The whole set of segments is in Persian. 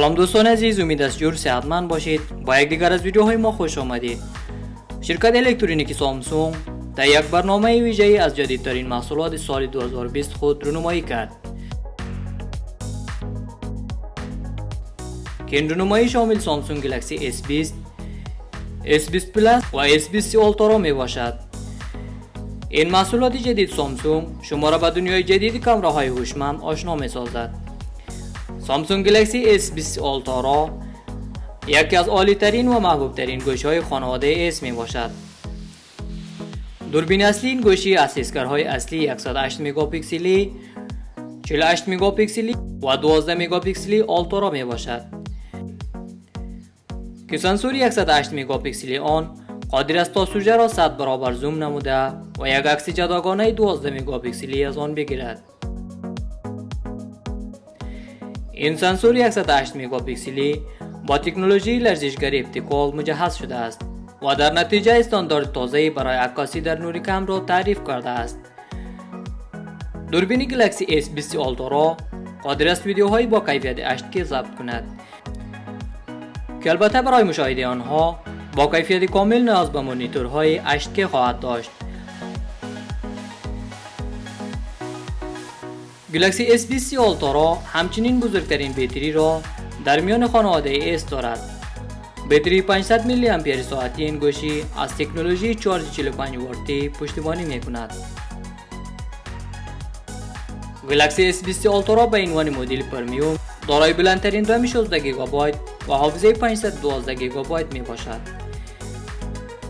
سلام دوستان عزیز، امید است جور صحتمند باشید. با یک دیگر از ویدیوهای ما خوش آمدید. شرکت الکترونیکی سامسونگ در یک برنامه ویژه از جدیدترین محصولات سال 2020 خود رونمایی کرد که این رونمایی شامل سامسونگ گلکسی S20 S20 پلاس و S20 Ultra میباشد. این محصولات جدید سامسونگ شما را به دنیای جدید کمره های هوشمند آشنا میسازد. سامسونگ گلکسی S20 Ultra یکی از عالی ترین و محبوب ترین گوشی های خانواده S میباشد. دوربین اصلی این گوشی از حسگرهای اصلی 108 میگاپکسلی، 48 میگاپکسلی و 12 میگاپکسلی الترا میباشد که سنسور 108 میگاپکسلی آن قادر است تا سوژه را 100 برابر زوم نموده و یک عکس جداگانه 12 میگاپکسلی از آن بگیرد. این سنسور 108 میگاپکسلی با تکنولوژی لرزشگری اپتیکال مجهز شده است و در نتیجه استاندارد تازه برای عکاسی در نور کم را تعریف کرده است. دوربین گلکسی S20 Ultra قادر است ویدیوهایی با کیفیت 8K ضبط کند که البته برای مشاهده آنها با کیفیت کامل نیاز به مانیتورهای 8K خواهد داشت. گلکسی S20 Ultra همچنین بزرگترین بطری را در میان خانواده S دارد. بطری 500 میلی امپیر ساعتی این گوشی از تکنولوژی چارج 45 واتی پشتیبانی میکند. گلکسی S20 Ultra به عنوان مدل پرمیوم دارای بلندترین رم 16 گیگابایت و حافظه 512 گیگابایت می باشد.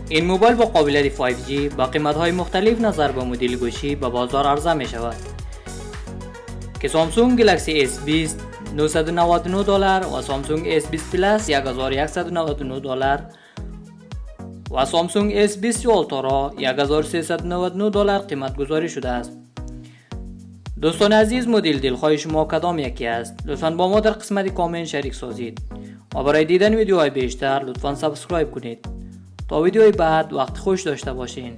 این موبایل با قابلیت 5G با قیمت‌های مختلف نظر به مدل گوشی به بازار عرضه می شود که سامسونگ گلکسی S20 $999 و سامسونگ S20 پلاس $1199 و سامسونگ S20 Ultra $1399 قیمت گذاری شده است. دوستان عزیز، مدل دلخواه شما کدام یکی است؟ لطفاً با ما در قسمت کامنت شریک سازید و برای دیدن ویدیوهای بیشتر لطفاً سابسکرایب کنید. تا ویدیوی بعد وقت خوش داشته باشین.